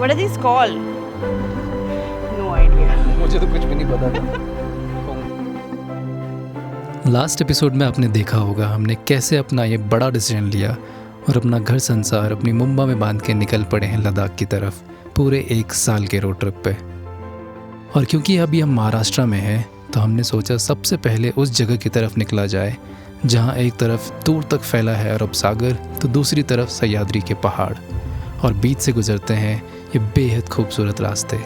What are these called? No idea. मुझे तो कुछ भी नहीं पता था। लास्ट एपिसोड में आपने देखा होगा हमने कैसे अपना ये बड़ा डिसीजन लिया और अपना घर संसार अपनी मुंबई में बांध के निकल पड़े हैं लद्दाख की तरफ पूरे 1 साल के रोड ट्रिप पे। और क्योंकि अभी हम महाराष्ट्र में हैं तो हमने सोचा सबसे पहले उस जगह की तरफ निकला जाए जहाँ एक तरफ दूर तक फैला है अरब सागर तो दूसरी तरफ सह्याद्री के पहाड़ और बीच से गुजरते हैं ये बेहद खूबसूरत रास्ते।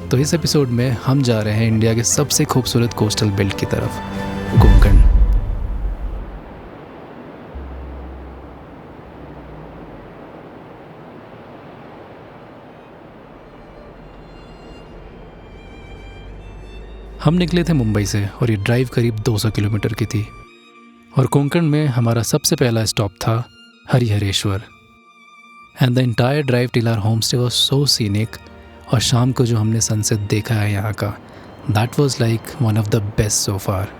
तो इस एपिसोड में हम जा रहे हैं इंडिया के सबसे खूबसूरत कोस्टल बेल्ट की तरफ, कोंकण। हम निकले थे मुंबई से और ये ड्राइव करीब 200 किलोमीटर की थी और कोंकण में हमारा सबसे पहला स्टॉप था Harihareshwar. And the entire drive till our home stay was so scenic और शाम को जो हमने सनसेट देखा है यहाँ का, that was like one of the best so far.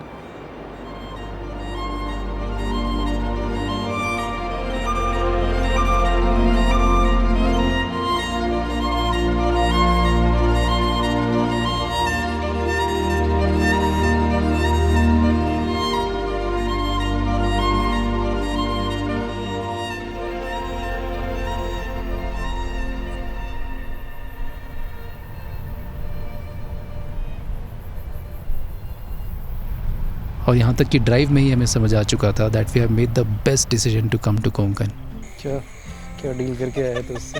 और यहाँ तक कि ड्राइव में ही हमें समझ आ चुका था that we have made the best decision to come to Konkan. क्या क्या डील करके आया तो उससे?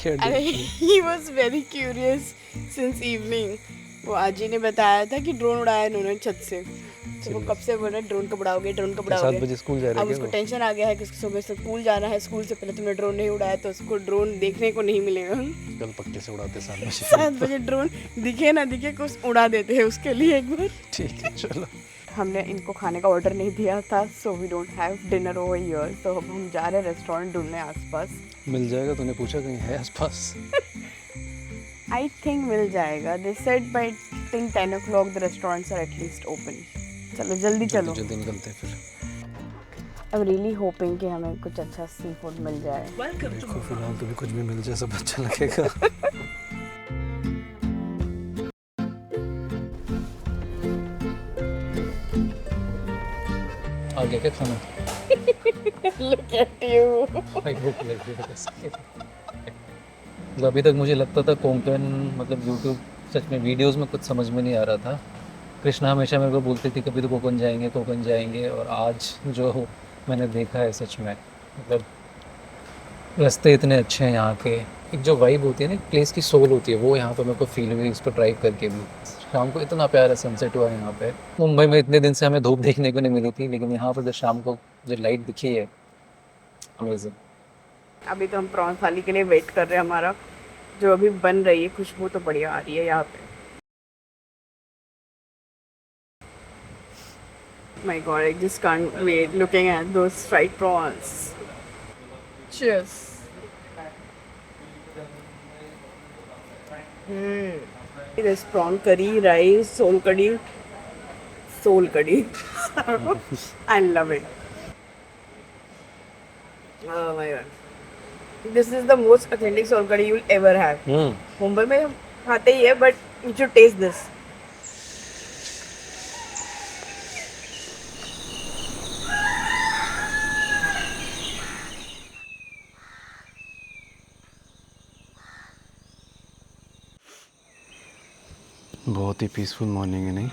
क्या अरे deal? he was very curious since evening. वो आज ही ने बताया था कि ड्रोन उड़ाया इन्होंने छत से। तो वो कब से बोल रहे ड्रोन कब उड़ाओगे, ड्रोन कब 7 उड़ाओगे। बजे स्कूल जा रहे अब हैं उसको क्या टेंशन आ गया है कि उसको सुबह से स्कूल जाना है, स्कूल से पहले तुमने ड्रोन नहीं उड़ाया तो उसको ड्रोन देखने को नहीं मिलेगा। कल पक्के से उड़ाते 7 बजे। 7 बजे ड्रोन दिखे ना दिखे कुछ उड़ा देते हैं उसके लिए एक बार। ठीक है चलो। हमने इनको खाने का ऑर्डर नहीं दिया था, so we don't have dinner over here. तो अब हम जा रहे हैं रेस्टोरेंट ढूंढने आसपास। मिल जाएगा, तूने पूछा कहीं है आसपास? आई थिंक मिल जाएगा। They said by think 10 o'clock the restaurants are at least open. चलो जल्दी चलो। जल्दी निकलते हैं फिर। आई एम रियली होपिंग कि हमें कुछ अच्छा सी फूड मिल जाए। देखो फिलहाल तो भी कुछ भी मिल जाए सब अच्छा लगेगा। आ गया क्या खाना? Look at you. भाई भूख लग रही है कैसे? अभी तक मुझे लगता था कोंकण मतलब यूट्यूब सच में वीडियोस में कुछ समझ में नहीं आ रहा था। कृष्णा हमेशा मेरे को बोलती थी कभी तो कोंकण जाएंगे और आज जो मैंने देखा है सच में मतलब रास्ते इतने अच्छे हैं यहाँ के। एक जो वाइब होती है ना, प्लेस की सोल होती है, वो यहाँ पे मेरे को फील हुई इस पर ड्राइव करके भी। शाम को इतना प्यारा सनसेट हुआ है यहाँ पे। मुंबई में इतने दिन से हमें धूप देखने को नहीं मिली थी, लेकिन यहाँ पर जो शाम को जो लाइट दिखी है, अमेजिंग। अभी तो हम प्रॉन थाली के लिए वेट कर रहे हैं। हमारा जो अभी बन रही है खुशबू तो बढ़िया आ रही है यहाँ पे। My God, I just can't wait looking at those fried prawns. Cheers. There's prawn curry, rice, soul curry. I love it. Oh my God. This is the most authentic soul curry you'll ever have. Mumbai में खाते ही है, but you should taste this. बहुत ही peaceful morning है नहीं?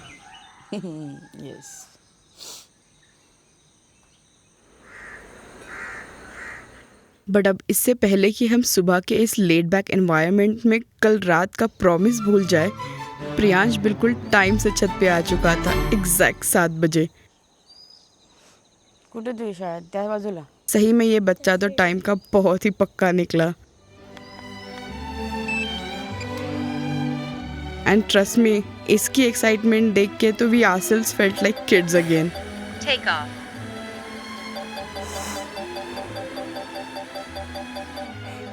Yes. But अब इससे पहले कि हम सुबह के इस लेड बैक एनवायरनमेंट में कल रात का प्रॉमिस भूल जाए, प्रियांश बिल्कुल टाइम से छत पे आ चुका था, एग्जैक्ट 7 बजे। कुठे तू शायद त्या बाजूला। सही में ये बच्चा तो टाइम का बहुत ही पक्का निकला। एंड ट्रस्ट मी, इसकी एक्साइटमेंट देख के तो we ourselves felt like kids again. Take off.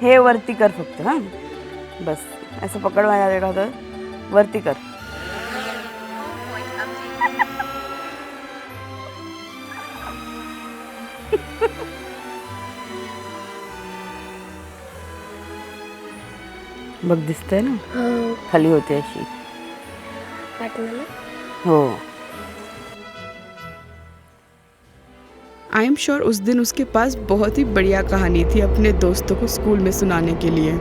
हे वरती कर फक्त, हां बस असं पकड माझ्या देखा तर वरती कर। बघ दिसतंय ना हो खाली होते अशी पाठवलं ना हो आई एम श्योर उस दिन उसके पास बहुत ही बढ़िया कहानी थी अपने दोस्तों को स्कूल में सुनाने के लिए।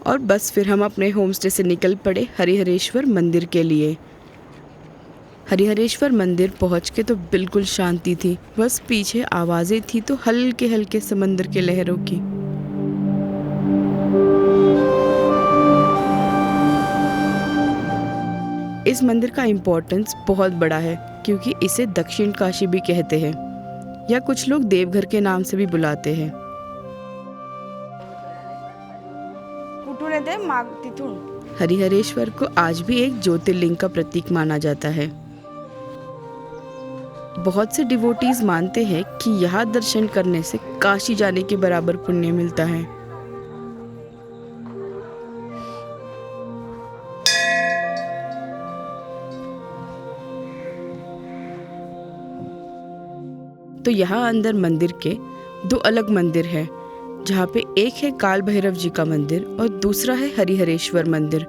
और बस फिर हम अपने होम स्टे से निकल पड़े हरिहरेश्वर मंदिर के लिए। हरिहरेश्वर मंदिर पहुंच के तो बिल्कुल शांति थी, बस पीछे आवाज़ें थी तो हल्के हल्के समंदर के लहरों की। इस मंदिर का इम्पोर्टेंस बहुत बड़ा है क्योंकि इसे दक्षिण काशी भी कहते हैं या कुछ लोग देवघर के नाम से भी बुलाते हैं। कुठून येते माग तिथून हरिहरेश्वर को आज भी एक ज्योतिर्लिंग का प्रतीक माना जाता है। बहुत से डिवोटीज मानते हैं कि यहाँ दर्शन करने से काशी जाने के बराबर पुण्य मिलता है। तो यहाँ अंदर मंदिर के दो अलग मंदिर हैं, जहाँ पे एक है काल भैरव जी का मंदिर और दूसरा है हरिहरेश्वर मंदिर।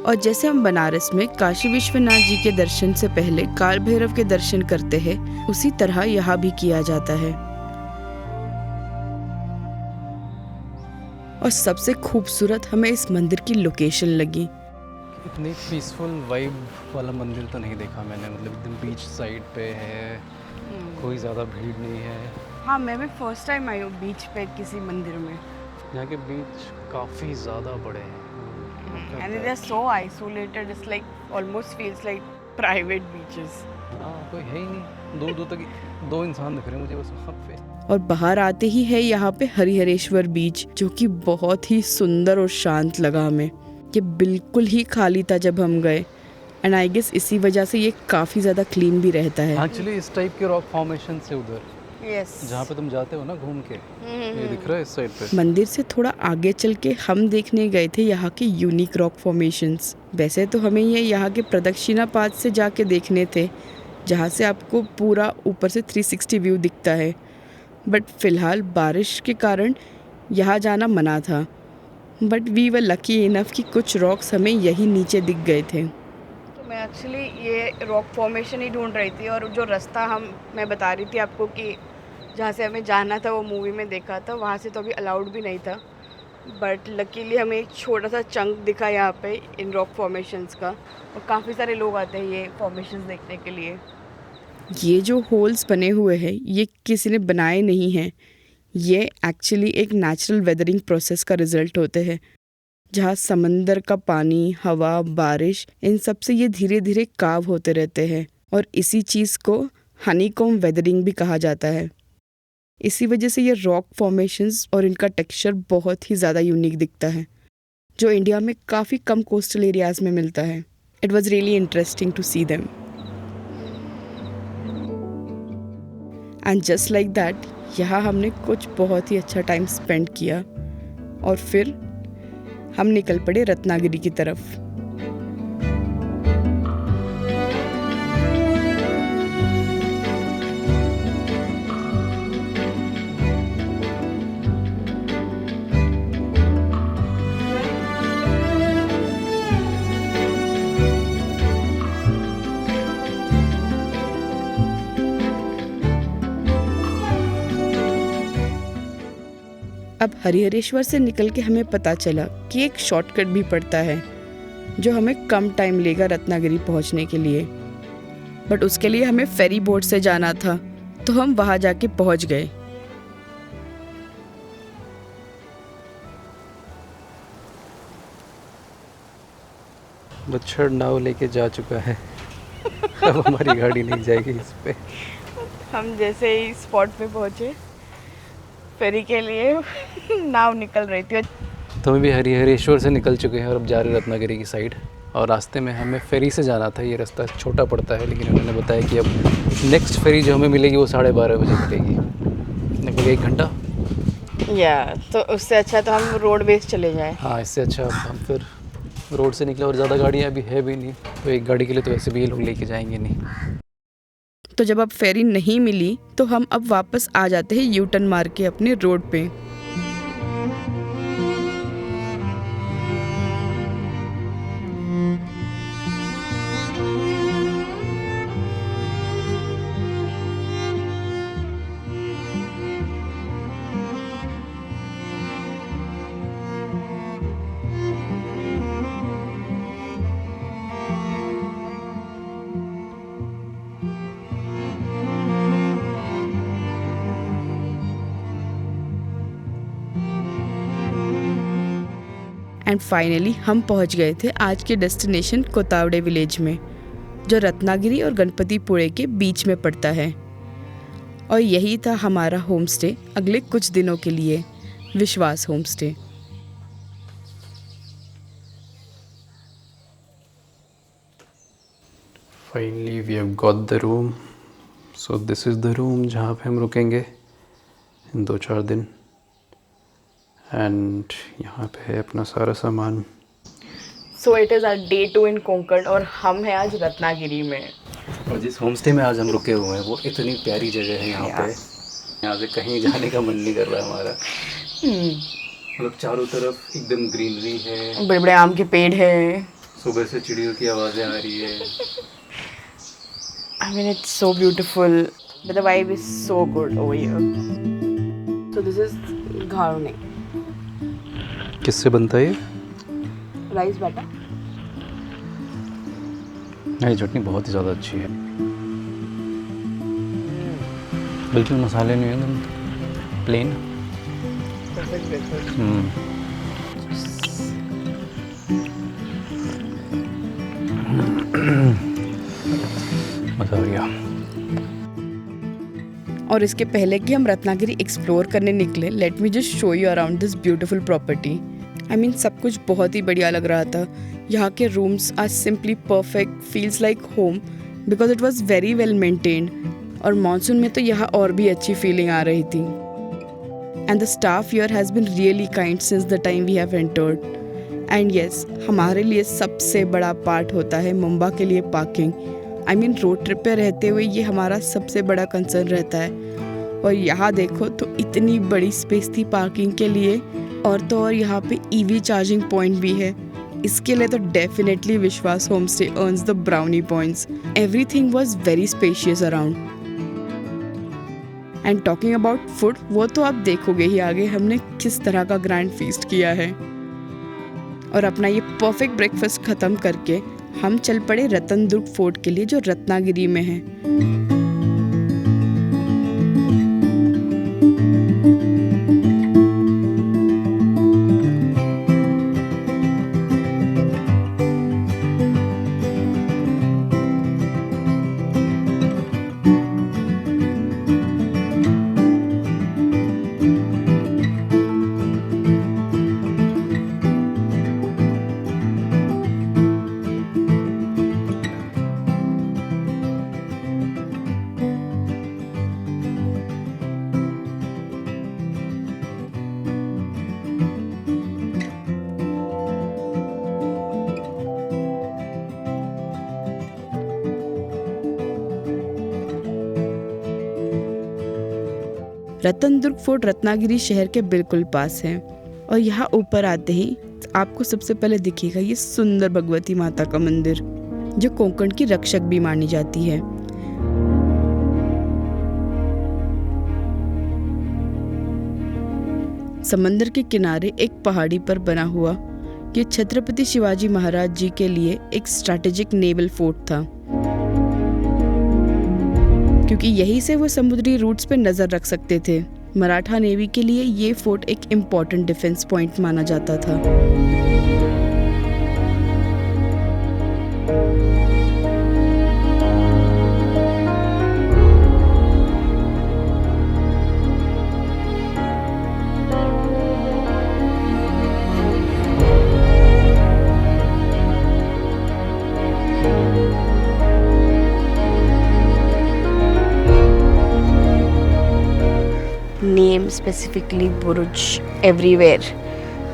और जैसे हम बनारस में काशी विश्वनाथ जी के दर्शन से पहले काल भैरव के दर्शन करते हैं, उसी तरह यहाँ भी किया जाता है। और सबसे खूबसूरत हमें इस मंदिर की लोकेशन लगी। इतनी पीसफुल वाइब वाला मंदिर तो नहीं देखा मैंने, मतलब एकदम बीच साइड पे है, कोई ज़्यादा भीड़ नहीं है। हाँ मैं भी फर्स्ट टाइम आई हूँ बीच पे किसी मंदिर में यहाँ के बीच काफ़ी ज़्यादा बड़े हैं and they are so isolated, it's like almost feels like private beaches. हाँ कोई है ही नहीं, दूर दूर तक दो इंसान दिख रहे हैं मुझे बस वहाँ पे। और बाहर आते ही है यहाँ पे हरिहरेश्वर बीच, जो कि बहुत ही सुंदर और शांत लगा हमें। ये बिल्कुल ही खाली था जब हम गए एंड आई गेस इसी वजह से ये काफ़ी ज़्यादा क्लीन भी रहता है। एक्चुअली इस टाइप के रॉक फॉर्मेशन से उधर Yes. जहाँ पे तुम जाते हो ना घूम के, ये दिख रहा है इस साइड पे। मंदिर से थोड़ा आगे चल के हम देखने गए थे यहाँ के यूनिक रॉक फॉर्मेशंस। वैसे तो हमें ये यहाँ के प्रदक्षिणा पाथ से जाके देखने थे, जहाँ से आपको पूरा ऊपर से 360 व्यू दिखता है, बट फिलहाल बारिश के कारण यहाँ जाना मना था। But we were lucky enough कि कुछ रॉक्स हमें यही नीचे दिख गए थे। तो मैं एक्चुअली ये रॉक फॉर्मेशन ही ढूंढ रही थी और जो रास्ता मैं बता रही थी आपको कि जहाँ से हमें जाना था वो मूवी में देखा था, वहाँ से तो अभी अलाउड भी नहीं था। बट लकीली हमें एक छोटा सा चंक दिखा यहाँ पे इन रॉक फॉर्मेशंस का, और काफ़ी सारे लोग आते हैं ये फॉर्मेशंस देखने के लिए। ये जो होल्स बने हुए हैं ये किसी ने बनाए नहीं हैं, ये एक्चुअली एक नेचुरल वेदरिंग प्रोसेस का रिजल्ट होते हैं, जहाँ समंदर का पानी, हवा, बारिश, इन सब से ये धीरे धीरे काव होते रहते हैं और इसी चीज़ को हनीकॉम्ब वेदरिंग भी कहा जाता है। इसी वजह से ये रॉक फॉर्मेशंस और इनका टेक्सचर बहुत ही ज़्यादा यूनिक दिखता है, जो इंडिया में काफ़ी कम कोस्टल एरियाज़ में मिलता है। It was really interesting to see them. And just like that यहाँ हमने कुछ बहुत ही अच्छा टाइम स्पेंड किया और फिर हम निकल पड़े रत्नागिरी की तरफ। अब हरिहरेश्वर से निकल के हमें पता चला कि एक शॉर्टकट भी पड़ता है जो हमें कम टाइम लेगा रत्नागिरी पहुंचने के लिए, बट उसके लिए हमें फेरी बोट से जाना था, तो हम वहां जाके पहुंच गए। बच्छड़ नाव लेके जा चुका है अब हमारी गाड़ी नहीं जाएगी इस पे। हम जैसे ही स्पॉट पे पहुँचे फेरी के लिए नाव निकल रही थी। तो हम भी हरिहरेश्वर से निकल चुके हैं और अब जा रहे हैं रत्नागिरी की साइड, और रास्ते में हमें फेरी से जाना था। ये रास्ता छोटा पड़ता है, लेकिन उन्होंने बताया कि अब नेक्स्ट फेरी जो हमें मिलेगी वो 12:30 बजे मिलेगी, लगभग 1 घंटा या तो उससे अच्छा तो हम रोड बेस चले जाएं। हाँ, इससे अच्छा अब हम फिर रोड से निकले और ज़्यादा गाड़ियाँ भी है भी नहीं, तो एक गाड़ी के लिए तो वैसे भी ये लोग लेके जाएंगे नहीं। तो जब अब फेरी नहीं मिली तो हम अब वापस आ जाते हैं यू टर्न मार के अपने रोड पे। एंड फाइनली हम पहुंच गए थे आज के डेस्टिनेशन कोतावड़े विलेज में, जो रत्नागिरी और गणपतिपुळे के बीच में पड़ता है। और यही था हमारा होम स्टे अगले कुछ दिनों के लिए, Vishwas home stay. Finally we have got the room. So this is the room जहाँ पे हम रुकेंगे इन 2-4 दिन। एंड यहाँ पे है अपना सारा सामान। So it is our day 2 in Konkan और हम हैं आज रत्नागिरी में। और जिस होम स्टे में आज हम रुके हुए हैं वो इतनी प्यारी जगह है यहाँ पे, यहाँ से कहीं जाने का मन नहीं कर रहा हमारा। मतलब चारों तरफ एकदम ग्रीनरी है, बड़े बड़े आम के पेड़ हैं। सुबह से चिड़ियों की आवाज़ें आ रही है। I mean, it's so beautiful. But the vibe is so good over here. So this is घावने, किससे बनता है ये? Rice batter. ये चटनी बहुत ही ज़्यादा अच्छी है, बिल्कुल मसाले नहीं है, एकदम प्लेन। मज़ा आ गया। और इसके पहले कि हम रत्नागिरी एक्सप्लोर करने निकले, let me just show you around this beautiful property. I mean सब कुछ बहुत ही बढ़िया लग रहा था। यहाँ के rooms are simply perfect, feels like home because it was very well maintained. और मानसून में तो यहाँ और भी अच्छी फीलिंग आ रही थी। And the staff here has been really kind since the time we have entered. And yes, हमारे लिए सबसे बड़ा पार्ट होता है मुंबा के लिए parking. I mean road trip पे रहते हुए ये हमारा सबसे बड़ा कंसर्न रहता है। और यहाँ देखो तो इतनी बड़ी स्पेस थी पार्किंग के लिए, और तो और यहाँ पे ईवी चार्जिंग पॉइंट भी है। इसके लिए तो डेफिनेटली विश्वास home stay earns the brownie points. Everything was very spacious around. And talking about food, वो तो आप देखोगे ही आगे हमने किस तरह का ग्रैंड फीस्ट किया है। और अपना ये परफेक्ट ब्रेकफास्ट ख़त्म करके हम चल पड़े रतनदुर्ग फोर्ट के लिए, जो रत्नागिरी में है। रतनदुर्ग फोर्ट रत्नागिरी शहर के बिल्कुल पास है। और यहाँ ऊपर आते ही आपको सबसे पहले दिखेगा ये सुंदर भगवती माता का मंदिर, जो कोंकण की रक्षक भी मानी जाती है। समंदर के किनारे एक पहाड़ी पर बना हुआ ये छत्रपति शिवाजी महाराज जी के लिए एक स्ट्रैटेजिक नेवल फोर्ट था, क्योंकि यहीं से वो समुद्री रूट्स पे नज़र रख सकते थे। मराठा नेवी के लिए ये फोर्ट एक इम्पॉर्टेंट डिफेंस पॉइंट माना जाता था। Name specifically Buruj everywhere,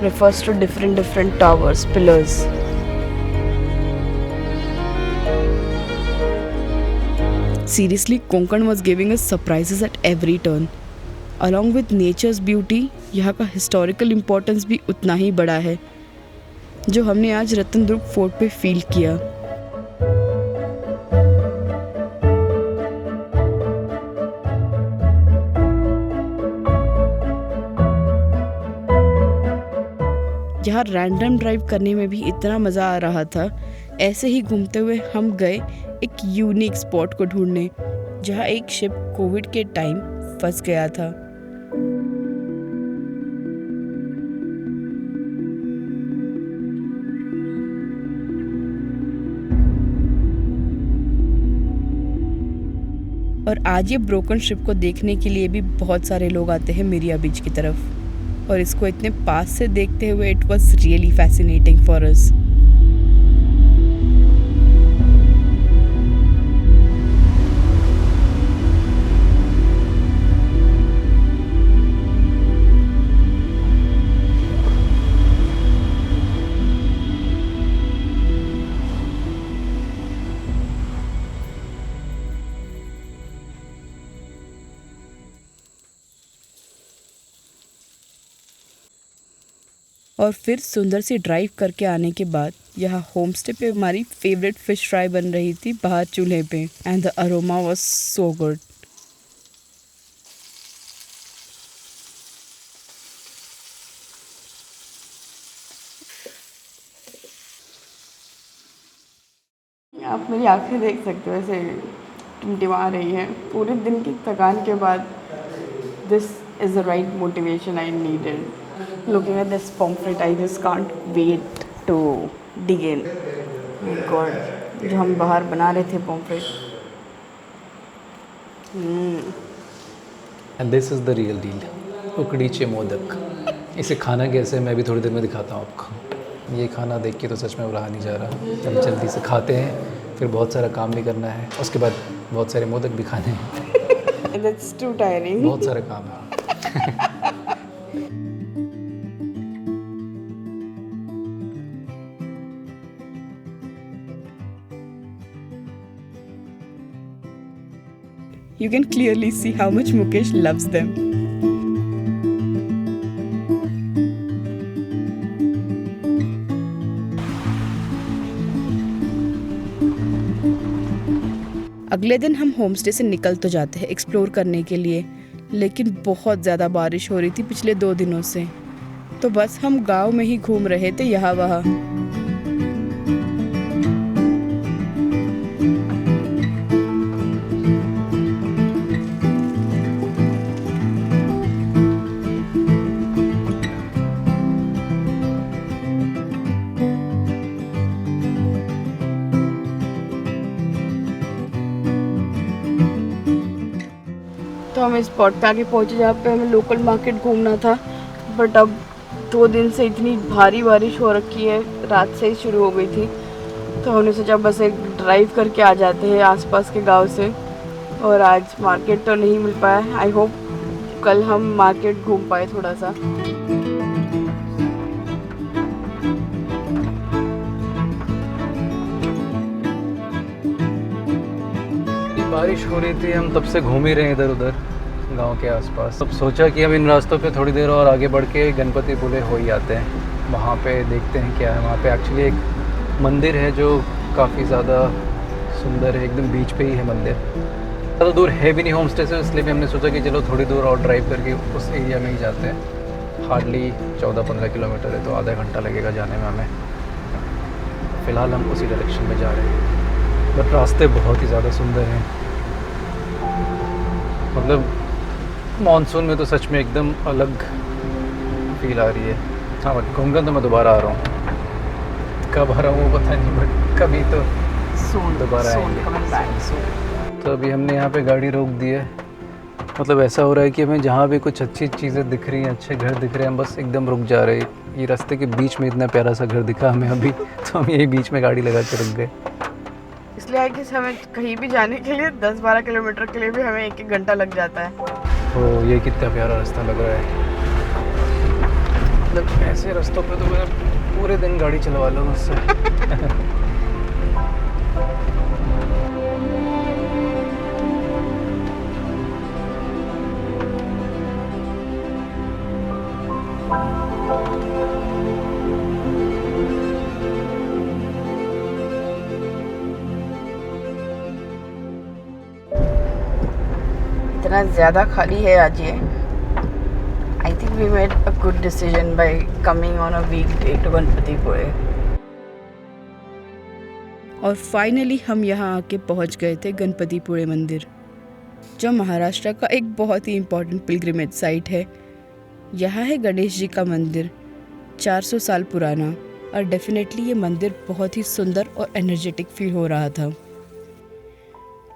refers to different towers, pillars. Seriously, Konkan was giving us surprises at every turn. Along with nature's beauty, यहाँ का historical importance भी उतना ही बड़ा है, जो हमने आज रतनदुर्ग फोर्ट पे फील किया। यहाँ रैंडम ड्राइव करने में भी इतना मज़ा आ रहा था। ऐसे ही घूमते हुए हम गए एक यूनिक स्पॉट को ढूंढने, जहाँ एक शिप कोविड के टाइम फंस गया था। और आज ये ब्रोकन शिप को देखने के लिए भी बहुत सारे लोग आते हैं मिरिया बीच की तरफ, और इसको इतने पास से देखते हुए it was really fascinating for us. और फिर सुंदर सी ड्राइव करके आने के बाद यहाँ होम स्टे पे हमारी फेवरेट फिश फ्राई बन रही थी बाहर चूल्हे पे, and the aroma was so good. आप मेरी आंखें देख सकते हो, ऐसे टिमटिमा रही हैं पूरे दिन की थकान के बाद। This is the right motivation I needed. Looking at this pomfret, I just can't wait to dig in. My God, जो हम बाहर बना रहे थे pomfret. And this is the real deal, ukadiche modak. इसे खाना कैसे मैं भी थोड़ी देर में दिखाता हूँ आपको। ये खाना देख के तो सच में वो रहा नहीं जा रहा। हम जल्दी से खाते हैं, फिर बहुत सारा काम भी करना है, उसके बाद बहुत सारे मोदक भी खाने हैं। That's too tiring. बहुत सारा काम है। You can clearly see how much Mukesh loves them. अगले दिन हम होम स्टे से निकल तो जाते हैं एक्सप्लोर करने के लिए, लेकिन बहुत ज़्यादा बारिश हो रही थी पिछले 2 दिनों से, तो बस हम गांव में ही घूम रहे थे यहाँ वहाँ। तो हम इस स्पॉट पे आके पहुँचे जहाँ पे हमें लोकल मार्केट घूमना था, बट अब 2 दिन से इतनी भारी बारिश हो रखी है, रात से ही शुरू हो गई थी, तो हमने सोचा बस एक ड्राइव करके आ जाते हैं आसपास के गांव से। और आज मार्केट तो नहीं मिल पाया, आई होप कल हम मार्केट घूम पाए थोड़ा सा। बारिश हो रही थी, हम तब से घूम ही रहे हैं इधर उधर गांव के आसपास। अब सोचा कि हम इन रास्तों पे थोड़ी देर और आगे बढ़ के गणपति पुले हो ही आते हैं, वहाँ पे देखते हैं क्या है। वहाँ पे एक्चुअली एक मंदिर है जो काफ़ी ज़्यादा सुंदर है, एकदम बीच पे ही है मंदिर। ज़्यादा दूर है भी नहीं होम स्टे से, इसलिए भी हमने सोचा कि चलो थोड़ी दूर और ड्राइव करके उस एरिया में ही जाते हैं। हार्डली 14-15 किलोमीटर है, तो आधा घंटा लगेगा जाने में हमें। फ़िलहाल हम उसी डायरेक्शन में जा रहे हैं, बट रास्ते बहुत ही ज़्यादा सुंदर हैं। मतलब मानसून में तो सच में एकदम अलग फील आ रही है। हाँ, बट घूमकर तो मैं दोबारा आ रहा हूँ। कब आ रहा हूँ वो पता नहीं, बट कभी तो दोबारा आएंगे। तो अभी हमने यहाँ पे गाड़ी रोक दी है। मतलब ऐसा हो रहा है कि हमें जहाँ भी कुछ अच्छी चीज़ें दिख रही हैं, अच्छे घर दिख रहे हैं, हम बस एकदम रुक जा रहे हैं। ये रास्ते के बीच में इतना प्यारा सा घर दिखा हमें अभी, तो हम यही बीच में गाड़ी लगा के रुक गए। इसलिए है कि हमें कहीं भी जाने के लिए 10-12 किलोमीटर के लिए भी हमें 1-1 घंटा लग जाता है। ओ ये कितना प्यारा रास्ता लग रहा है। मतलब ऐसे रास्तों पे तो मैं पूरे दिन गाड़ी चलवा लूँ मुझसे। इतना ज़्यादा खाली है आज ये। I think we made a good decision by coming on a weekday to Ganpatipule. और फाइनली हम यहाँ आके पहुँच गए थे गणपतिपुरे मंदिर, जो महाराष्ट्र का एक बहुत ही इम्पोर्टेंट पिलग्रिमेज साइट है। यहाँ है गणेश जी का मंदिर, 400 साल पुराना, और डेफिनेटली ये मंदिर बहुत ही सुंदर और एनर्जेटिक फील हो रहा था।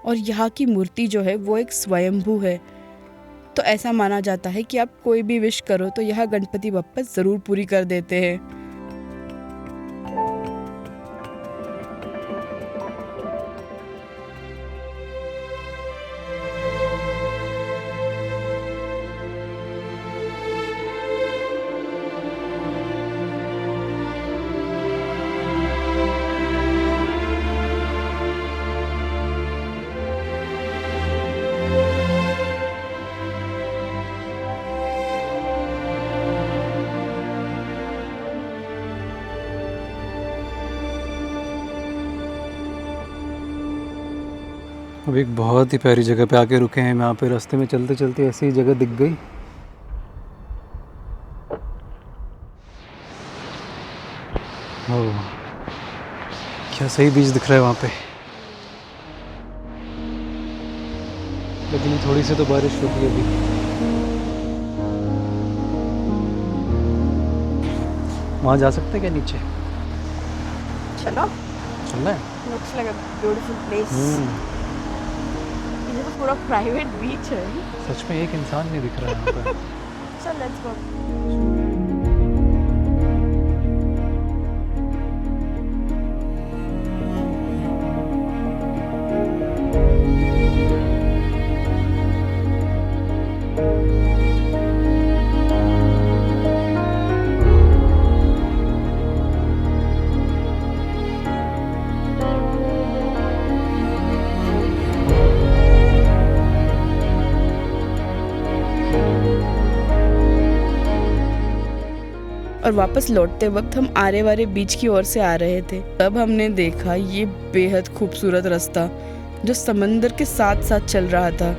और यहाँ की मूर्ति जो है वो एक स्वयंभू है, तो ऐसा माना जाता है कि आप कोई भी विश करो तो यहाँ गणपति बप्पा ज़रूर पूरी कर देते हैं। अब एक बहुत ही प्यारी जगह पे आके रुके हैं। यहाँ पे रास्ते में चलते चलते ऐसी ही जगह दिख गई। ओह क्या सही बीच दिख रहा है वहाँ पे। लेकिन थोड़ी सी तो बारिश रुकी अभी। वहाँ जा सकते हैं क्या नीचे? चलो, चलना है। Looks like a beautiful place. ये तो पूरा प्राइवेट बीच है। सच में एक इंसान नहीं दिख रहा है यहाँ पे। चल लेट्स गो। और वापस लौटते वक्त हम आरे वारे बीच की ओर से आ रहे थे, तब हमने देखा ये बेहद खूबसूरत रास्ता जो समंदर के साथ साथ चल रहा था।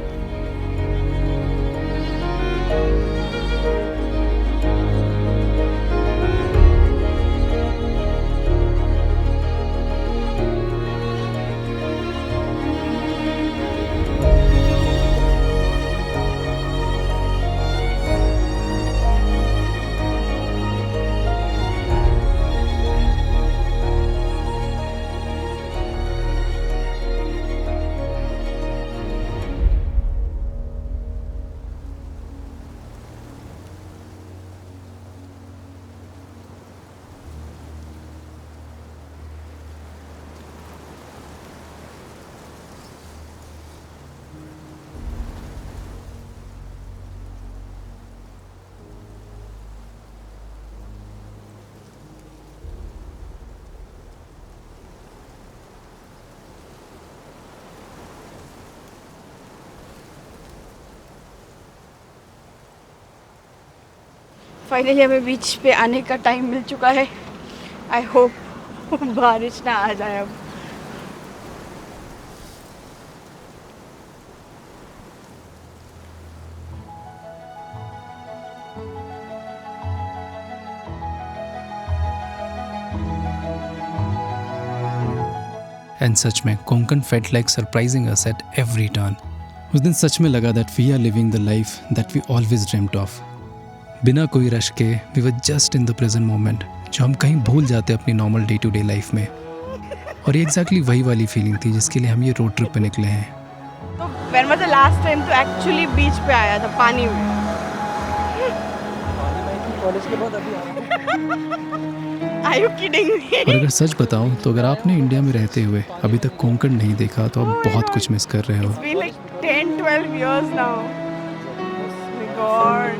फाइनली हमें बीच पे आने का टाइम मिल चुका है। आई होप बारिश ना आ जाए अब। एंड सच में Konkan felt like surprising us at every turn. उस दिन सच में लगा that we are living the life that we always dreamed of. बिना कोई रश के we were just in the present moment, जो हम कहीं भूल जाते अपनी normal day to day life में। और ये एग्जैक्टली वही वाली फीलिंग थी जिसके लिए हम ये रोड ट्रिप पे निकले हैं। तो when was the last time तो एक्चुअली बीच पे आया था पानी में? कॉलेज के बाद अभी Are you kidding me? और अगर सच बताऊं तो अगर आपने इंडिया में रहते हुए अभी तक कोंकण नहीं देखा तो आप बहुत कुछ मिस कर रहे हो। It's been like 10-12 years now. God.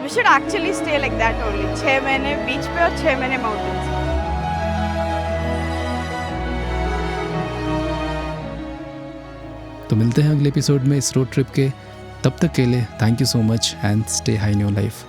We should actually stay like that only. 6 महीने बीच पे और 6 महीने माउंटेन्स. तो मिलते हैं अगले एपिसोड में इस रोड ट्रिप के. तब तक के लिए thank you so much and stay high in your life.